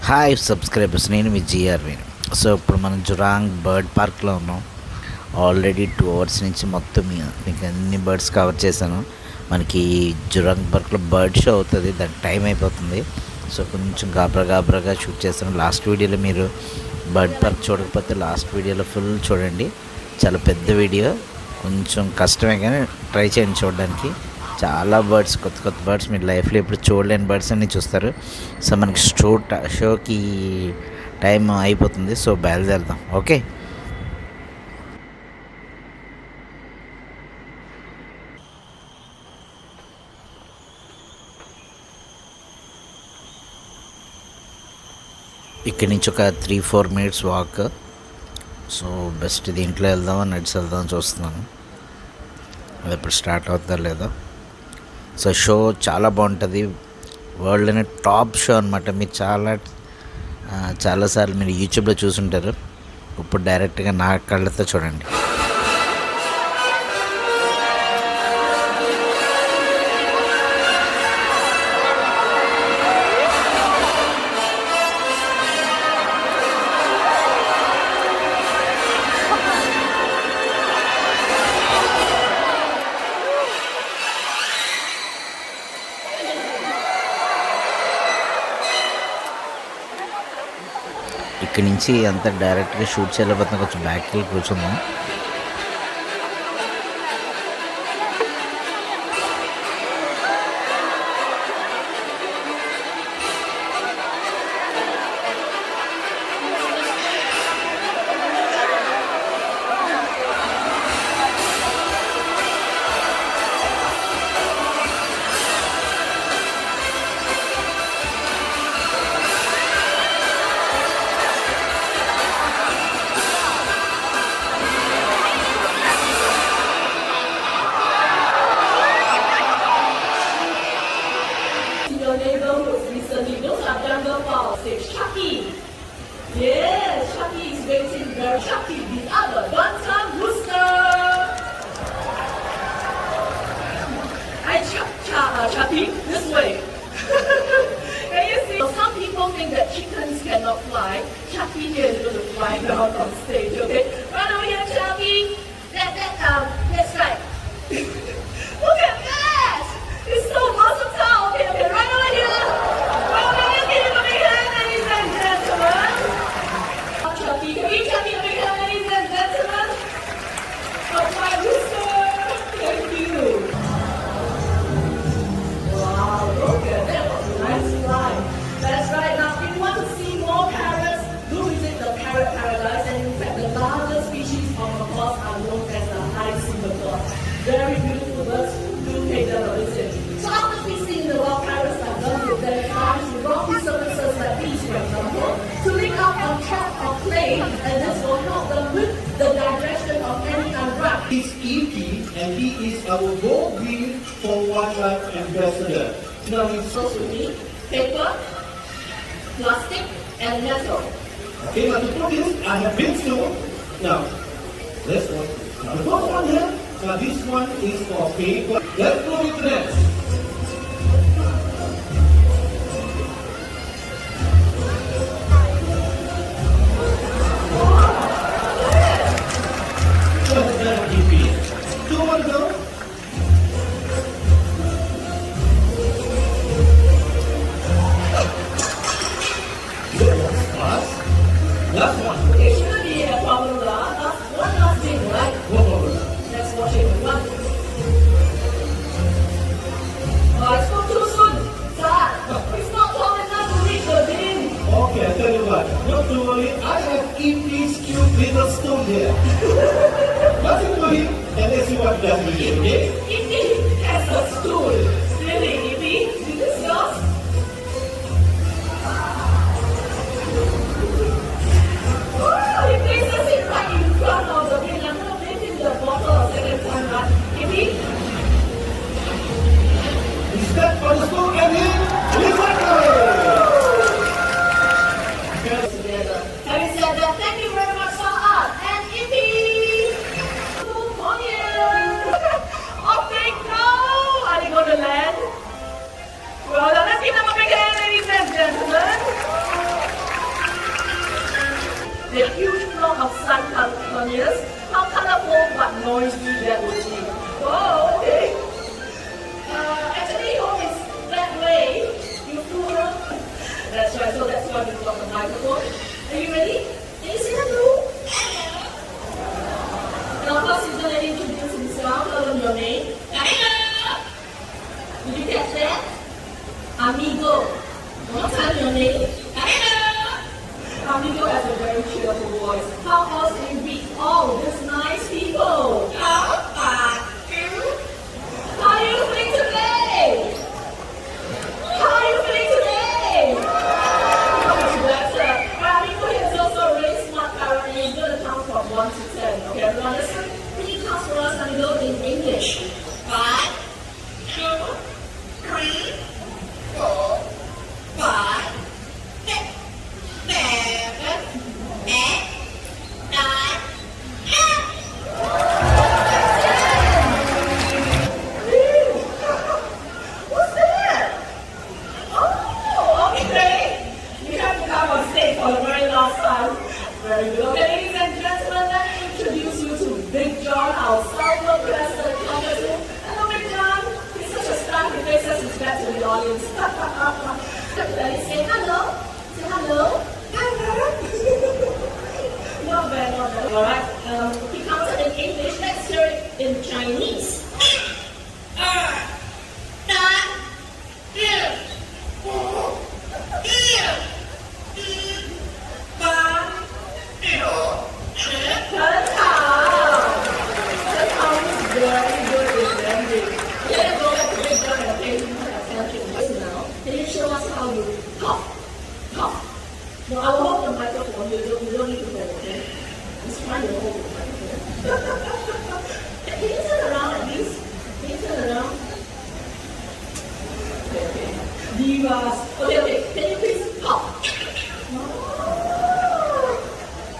Hi subscribers, నేను మీ GRV. So ఇప్పుడు మనం జురాంగ్ బర్డ్ పార్క్లో ఉన్నాం. ఆల్రెడీ 2 అవర్స్ నుంచి మొత్తం మీకు అన్ని బర్డ్స్ కవర్ చేశాను. మనకి జురాంగ్ పార్క్లో బర్డ్ షో అవుతుంది, దానికి టైం అయిపోతుంది. సో కొంచెం గాబరాగా షూట్ చేస్తాను. లాస్ట్ వీడియోలో మీరు బర్డ్ పార్క్ చూడకపోతే లాస్ట్ వీడియోలో ఫుల్ చూడండి. చాలా పెద్ద వీడియో, కొంచెం కష్టమే కానీ ట్రై చేయండి చూడడానికి. చాలా బర్డ్స్, కొత్త బర్డ్స్ మీరు లైఫ్లో ఎప్పుడు చూడలేని బర్డ్స్ అన్నీ చూస్తారు. సో మనకి షోకి టైం అయిపోతుంది. సో బయలుదేరదాం. ఓకే, ఇక్కడి నుంచి ఒక 3-4 మినిట్స్ వాక్. సో బెస్ట్ దీంట్లో వెళ్దామని నడిచి వెళ్దామని చూస్తున్నాను. అది ఇప్పుడు స్టార్ట్ అవుతుందా లేదా. సో షో చాలా బాగుంటుంది, వరల్డ్లోనే టాప్ షో అనమాట. మీరు చాలాసార్లు మీరు యూట్యూబ్లో చూసుంటారు. ఇప్పుడు డైరెక్ట్గా నా కళ్ళతో చూడండి. ఇక్కడి నుంచి అంతా డైరెక్ట్గా షూట్ చేయలేకపోతే కొంచెం బ్యాక్కి వెళ్ళి కూర్చుందాం. Yes, Chucky is waiting there. Chucky, the other bantam rooster. Chucky, this way. Can you see? Some people think that chickens cannot fly. Chucky here is going to fly down on stage. Okay, run over here, Chucky. That's right. Look at that! It's so versatile. Okay, run over here. Very beautiful birds, do take them a visit. So after feasting, the wild parrots are done with their times with rocky surfaces like these, for example, to lick up on top of clay, and this will help them with the digestion of any unwrapped. He's EP, and he is our gold green for wildlife ambassador. Now he's So we need paper, plastic, and metal. okay. Now to put this, I have been to. Now, let's go. Now the first one here. Now this one is for paper. Let's go with the next. What's that EP? 2 more go. Last one. It shouldn't be a problem, one last thing, right? One more. Let's watch it. One. Oh, it's not too soon. Dad, it's not long enough to reach the bin. Okay, I tell you what. Not to worry. I have EP's cute little stone here. Nothing to him, and let's see what does with it, okay? Ibi has a stool. Really, Ibi? Is this yours? Oh, he places it right in front of the bin. I'm going to place it in the bottle a second time, right? Ibi? He stepped on the stone and he recycled. Together. Having said that, thank you very much for art and Ibi. Good morning. Oh, thank you. Are they going to land? going to do that with me. Oh, okay. Actually, home is that way. You fool her. That's right, so that's why we got the microphone. Are you ready? Can you say hello? And of course, he's going to introduce himself. Tell them your name. Hello. Did you catch that? Amigo. One more time your name. Hello. Amigo has a very cheerful voice. How else can you beat all these nice people? How are you feeling today? How are you feeling today? Much better. Amigo is also a really smart parent. He's going to count from 1 to 10. Okay, everyone listen. Can you count for us, Amigo, in English? 5, 2, 3, 4, 5, 6, 7, 8, 9, 10. What's that? Oh, okay. You have to come on stage for the very last time. Very good. Okay, ladies and gentlemen, let me introduce you to Big John, our Southern President Congressman. Hello, Big John. He's such a star. He faces his back to the audience. Let me say hello. Say hello. Hello. Not bad, not bad. All right. He comes in English. Let's hear it in Chinese. Can you show us how you talk? Talk. No, I will hold the microphone. You don't need to hold it. Okay? Just try to hold the microphone. Can you turn around like this? Can you turn around? Okay. Divas. Okay. Can you please talk? Oh.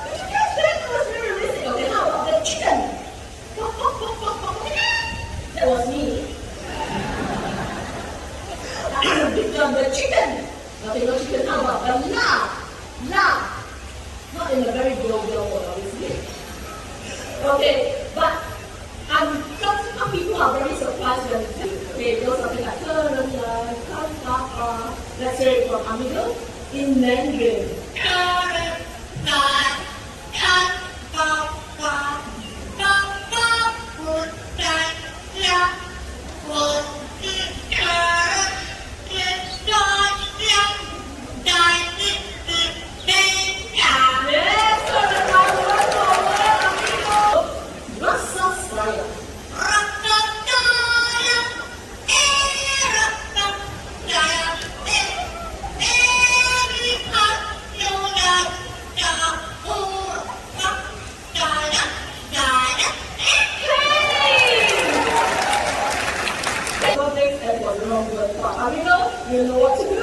Did you catch that? That was very realistic. Okay, how about the chicken? That was me. Big John, the chicken. Okay, no chicken. How about the lamb? Lamb. Not in a very global way, obviously. Okay, but some people are very surprised when they go something like let's hear it from Amigo in Mandarin. Amigo, you know what to do.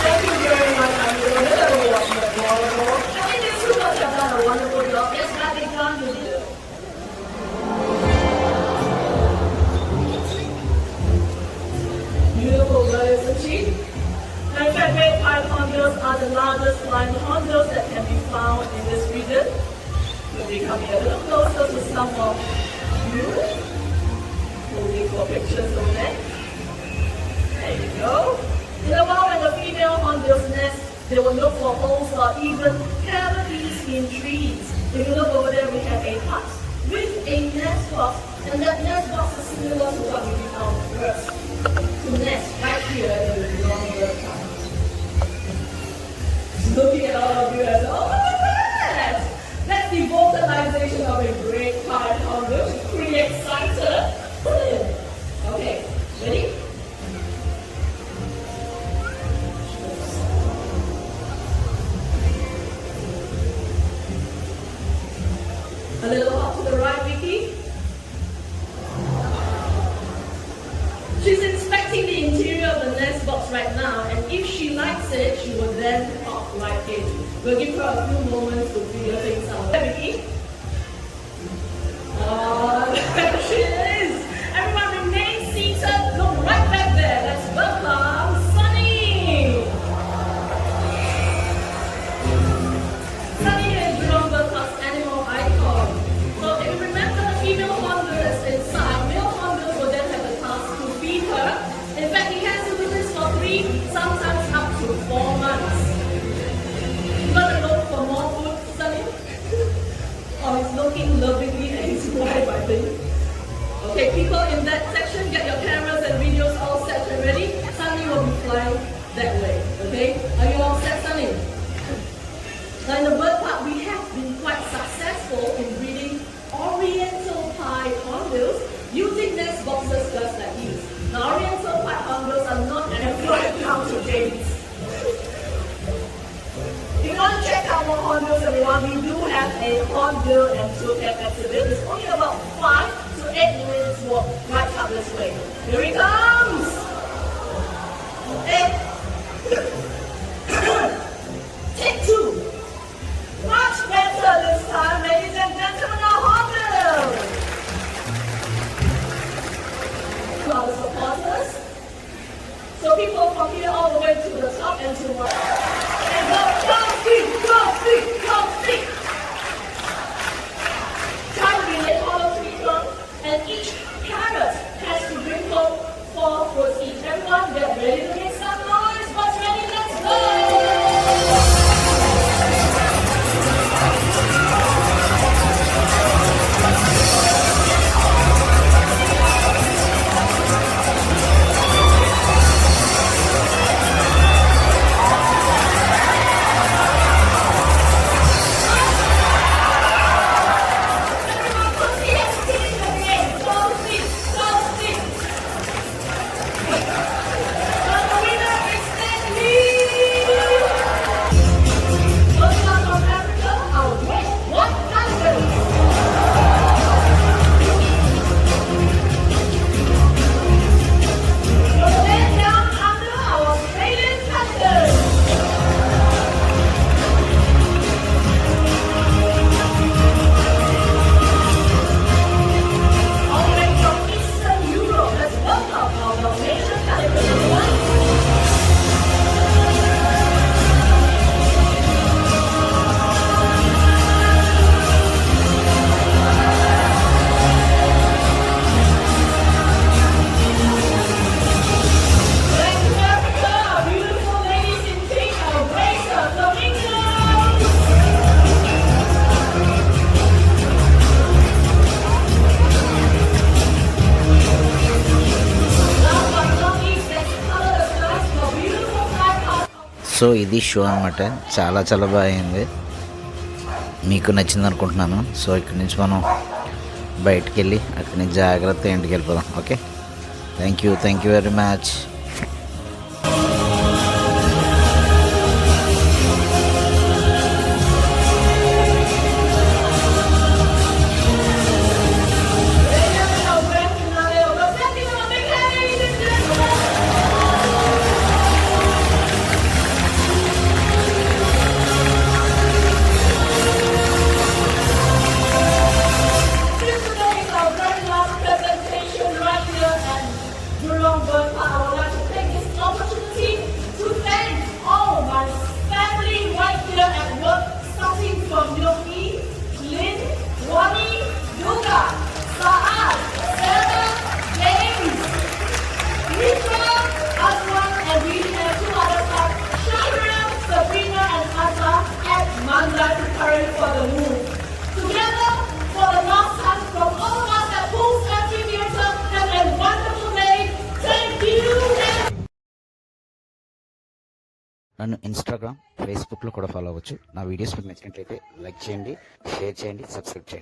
Thank you very much, Amigo. Never watch that wonderful. I think these two have done a wonderful job. Yes, that Big John, you did. Beautiful brothers and sheep. And red pied hornbills are the largest flying hornbills that can be found in this region. We'll be coming a little closer to some of you. Holding for pictures over there. There you go. In a while, when the female hornbills nest, they will look for holes or even cavities in trees. If you look over there, we have a hut with a nest box, and that nest box is similar to what we found first. To nest right here in the long bird park. Looking at all of you as, oh my goodness! That's the vocalization of a great pied hornbill. Pretty excited. Okay, ready? A little up to the right, Vicky. She's inspecting the interior of the nest box right now, and if she likes it, she will then pop right in. We'll give her a few moments to figure things out. Vicky? lovingly at his wife, I think. Okay, people in that section, get your cameras and videos all set and ready. Sunny will be flying that way. Okay, are you all set, Sunny? Now in the bird park, we have been quite successful in breeding Oriental pie hornbills using nest boxes just like these. Now Oriental pie hornbills are not an employed down to James. If you want to check out more hornbills, everyone, we do have a hornbill and toucan exhibit. It's only about 5 to 8 minutes walk right up this way. Here he comes! Take 2. Much better this time, ladies and gentlemen, our hornbill! To our supporters. So people from here all the way to the top and to one. And go speed, go speed, go speed! Try to relate all of people, and each carrot has to bring home 4 fruits each. Everyone get ready to make some noise. What's ready? Let's go! So ఇది show అనమాట. చాలా చాలా బాగా అయింది, మీకు నచ్చింది అనుకుంటున్నాను. So ఇక్కడి నుంచి మనం బయటికి వెళ్ళి అక్కడి నుంచి జాగ్రత్తగా ఇంటికి వెళ్ళిపోదాం. Okay, thank you very much. Jurang Bird Park, I would like to take this opportunity to thank all my family right here at work, starting from Yogi, Lynn, Ronnie, Yuga, Saad, Sarah, James, Rita, Aswan, and we have 2 other staff, Shira, Sabrina, and Asa at Mandai preparing for the move. Together, for the last time, from all of us at Pools Country Theatre, have a wonderful day. Thank you. నన్ను Instagram, ఫేస్బుక్లో కూడా follow అవ్వచ్చు. నా videos మీకు నచ్చినట్లయితే like చేయండి, share చేయండి, subscribe చేయండి.